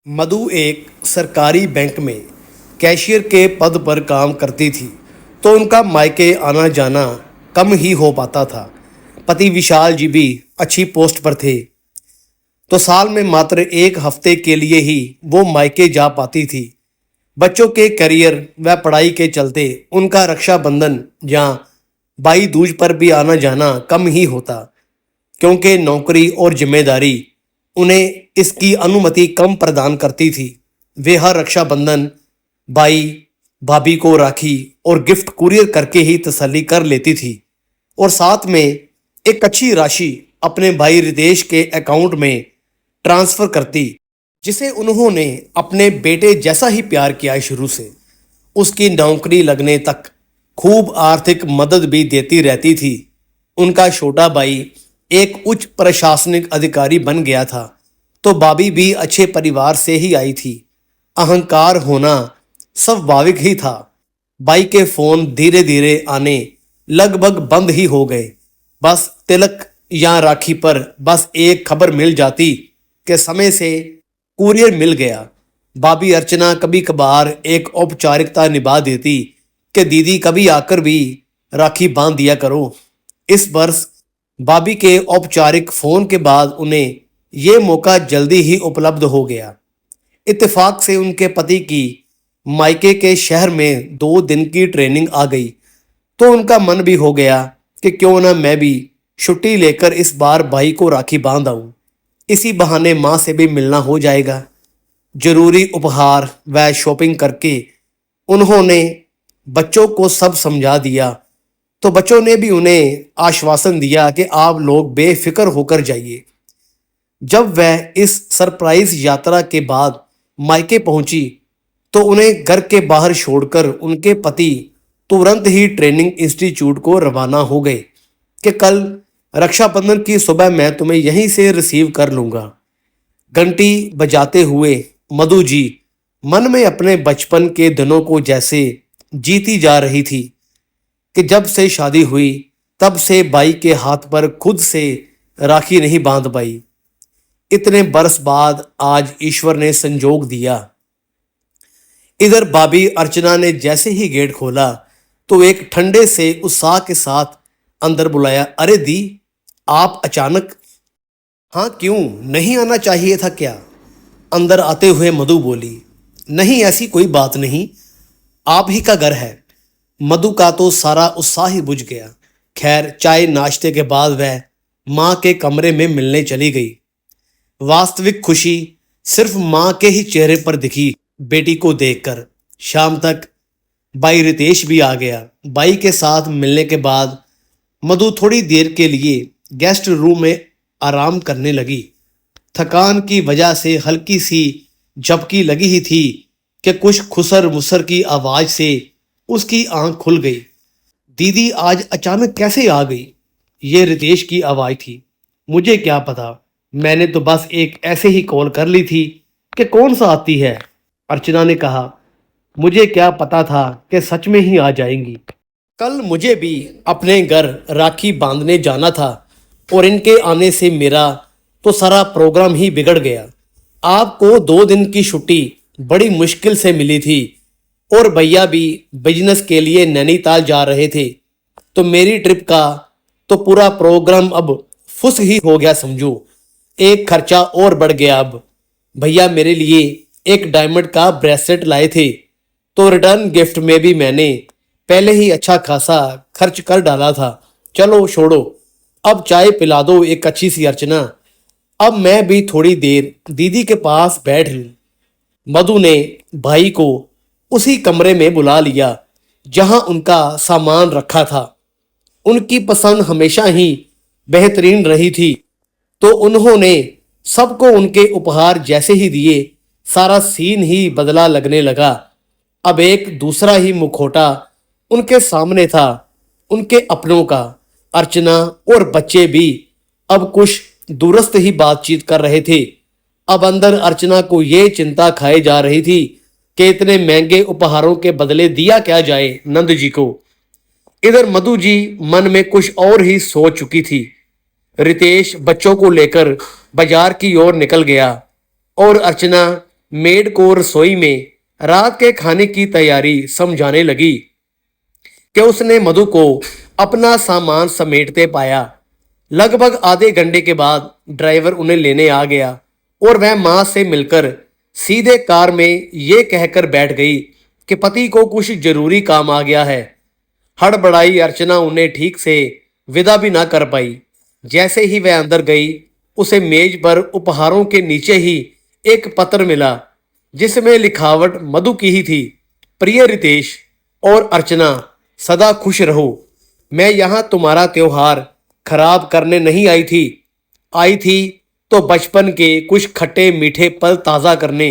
मधु एक सरकारी बैंक में कैशियर के पद पर काम करती थी, तो उनका मायके आना जाना कम ही हो पाता था। पति विशाल जी भी अच्छी पोस्ट पर थे, तो साल में मात्र एक हफ्ते के लिए ही वो मायके जा पाती थी। बच्चों के करियर व पढ़ाई के चलते उनका रक्षाबंधन या भाई दूज पर भी आना जाना कम ही होता, क्योंकि नौकरी और जिम्मेदारी उन्हें इसकी अनुमति कम प्रदान करती थी। वे हर रक्षाबंधन भाई भाभी को राखी और गिफ्ट कुरियर करके ही तसल्ली कर लेती थी, और साथ में एक अच्छी राशि अपने भाई रितेश के अकाउंट में ट्रांसफर करती, जिसे उन्होंने अपने बेटे जैसा ही प्यार किया है शुरू से। उसकी नौकरी लगने तक खूब आर्थिक मदद भी देती रहती थी। उनका छोटा भाई एक उच्च प्रशासनिक अधिकारी बन गया था, तो भाभी भी अच्छे परिवार से ही आई थी। अहंकार होना स्वाभाविक ही था। भाई के फोन धीरे धीरे आने लगभग बंद ही हो गए। बस तिलक या राखी पर बस एक खबर मिल जाती कि समय से कुरियर मिल गया। भाभी अर्चना कभी कभार एक औपचारिकता निभा देती कि दीदी कभी आकर भी राखी बांध दिया करो। इस वर्ष भाभी के औपचारिक फोन के बाद उन्हें ये मौका जल्दी ही उपलब्ध हो गया। इत्तेफाक से उनके पति की मायके के शहर में 2 दिन की ट्रेनिंग आ गई, तो उनका मन भी हो गया कि क्यों ना मैं भी छुट्टी लेकर इस बार भाई को राखी बांध आऊं। इसी बहाने माँ से भी मिलना हो जाएगा। जरूरी उपहार व शॉपिंग करके उन्होंने बच्चों को सब समझा दिया, तो बच्चों ने भी उन्हें आश्वासन दिया कि आप लोग बेफिक्र होकर जाइए। जब वह इस सरप्राइज यात्रा के बाद मायके पहुंची, तो उन्हें घर के बाहर छोड़कर उनके पति तुरंत ही ट्रेनिंग इंस्टीट्यूट को रवाना हो गए कि कल रक्षाबंधन की सुबह मैं तुम्हें यहीं से रिसीव कर लूंगा। घंटी बजाते हुए मधु जी मन में अपने बचपन के दिनों को जैसे जीती जा रही थी कि जब से शादी हुई तब से भाई के हाथ पर खुद से राखी नहीं बांध पाई। इतने बरस बाद आज ईश्वर ने संजोग दिया। इधर भाभी अर्चना ने जैसे ही गेट खोला तो एक ठंडे से उत्साह के साथ अंदर बुलाया। अरे दी, आप अचानक? हाँ क्यों, नहीं आना चाहिए था क्या? अंदर आते हुए मधु बोली। नहीं, ऐसी कोई बात नहीं, आप ही का घर है। मधु का तो सारा उत्साह ही बुझ गया। खैर, चाय नाश्ते के बाद वह माँ के कमरे में मिलने चली गई। वास्तविक खुशी सिर्फ माँ के ही चेहरे पर दिखी बेटी को देखकर। शाम तक भाई रितेश भी आ गया। भाई के साथ मिलने के बाद मधु थोड़ी देर के लिए गेस्ट रूम में आराम करने लगी। थकान की वजह से हल्की सी झपकी लगी ही थी कि कुछ खुसर मुसर की आवाज से उसकी आंख खुल गई। दीदी आज अचानक कैसे आ गई? ये रितेश की आवाज थी। मुझे क्या पता, मैंने तो बस एक ऐसे ही कॉल कर ली थी कि कौन सा आती है, अर्चना ने कहा। मुझे क्या पता था कि सच में ही आ जाएंगी। कल मुझे भी अपने घर राखी बांधने जाना था, और इनके आने से मेरा तो सारा प्रोग्राम ही बिगड़ गया। आपको 2 दिन की छुट्टी बड़ी मुश्किल से मिली थी, और भैया भी बिजनेस के लिए नैनीताल जा रहे थे, तो मेरी ट्रिप का तो पूरा प्रोग्राम अब फुस ही हो गया समझो। एक खर्चा और बढ़ गया। अब भैया मेरे लिए एक डायमंड का ब्रेसलेट लाए थे, तो रिटर्न गिफ्ट में भी मैंने पहले ही अच्छा खासा खर्च कर डाला था। चलो छोड़ो, अब चाय पिला दो एक अच्छी सी अर्चना। अब मैं भी थोड़ी देर दीदी के पास बैठ लूं। मधु ने भाई को उसी कमरे में बुला लिया जहां उनका सामान रखा था। उनकी पसंद हमेशा ही बेहतरीन रही थी, तो उन्होंने सबको उनके उपहार जैसे ही दिए, सारा सीन ही बदला लगने लगा। अब एक दूसरा ही मुखौटा उनके सामने था, उनके अपनों का। अर्चना और बच्चे भी अब कुछ दूरस्थ ही बातचीत कर रहे थे। अब अंदर अर्चना को ये चिंता खाई जा रही थी कि इतने महंगे उपहारों के बदले दिया क्या जाए नंद जी को। इधर मधु जी मन में कुछ और ही सोच चुकी थी। रितेश बच्चों को लेकर बाजार की ओर निकल गया, और अर्चना मेड को रसोई में रात के खाने की तैयारी समझाने लगी कि उसने मधु को अपना सामान समेटते पाया। लगभग आधे घंटे के बाद ड्राइवर उन्हें लेने आ गया और वह मां से मिलकर सीधे कार में ये कहकर बैठ गई कि पति को कुछ जरूरी काम आ गया है। हड़बड़ाई अर्चना उन्हें ठीक से विदा भी ना कर पाई। जैसे ही वह अंदर गई, उसे मेज पर उपहारों के नीचे ही एक पत्र मिला जिसमें लिखावट मधु की ही थी। प्रिय रितेश और अर्चना, सदा खुश रहो। मैं यहाँ तुम्हारा त्योहार खराब करने नहीं आई थी तो बचपन के कुछ खट्टे मीठे पल ताज़ा करने।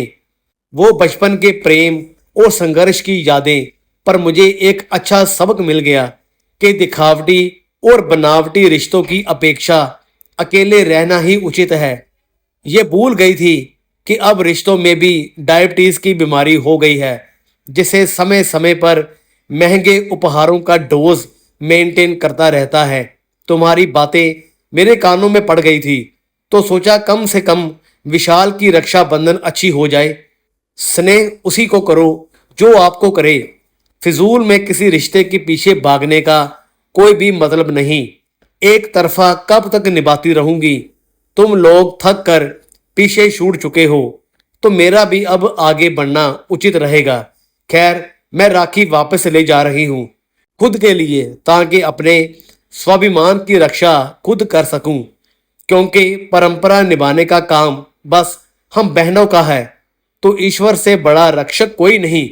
वो बचपन के प्रेम और संघर्ष की यादें। पर मुझे एक अच्छा सबक मिल गया कि दिखावटी और बनावटी रिश्तों की अपेक्षा अकेले रहना ही उचित है। ये भूल गई थी कि अब रिश्तों में भी डायबिटीज की बीमारी हो गई है, जिसे समय समय पर महंगे उपहारों का डोज मेंटेन करता रहता है। तुम्हारी बातें मेरे कानों में पड़ गई थी तो सोचा कम से कम विशाल की रक्षाबंधन अच्छी हो जाए। स्नेह उसी को करो जो आपको करे। फिजूल में किसी रिश्ते के पीछे भागने का कोई भी मतलब नहीं। एक तरफा कब तक निभाती रहूंगी? तुम लोग थक कर पीछे छूट चुके हो तो मेरा भी अब आगे बढ़ना उचित रहेगा। खैर, मैं राखी वापस ले जा रही हूँ, खुद के लिए, ताकि अपने स्वाभिमान की रक्षा खुद कर सकूं। क्योंकि परंपरा निभाने का काम बस हम बहनों का है तो ईश्वर से बड़ा रक्षक कोई नहीं।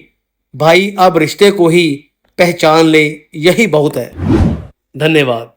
भाई, अब रिश्ते को ही पहचान ले, यही बहुत है। धन्यवाद।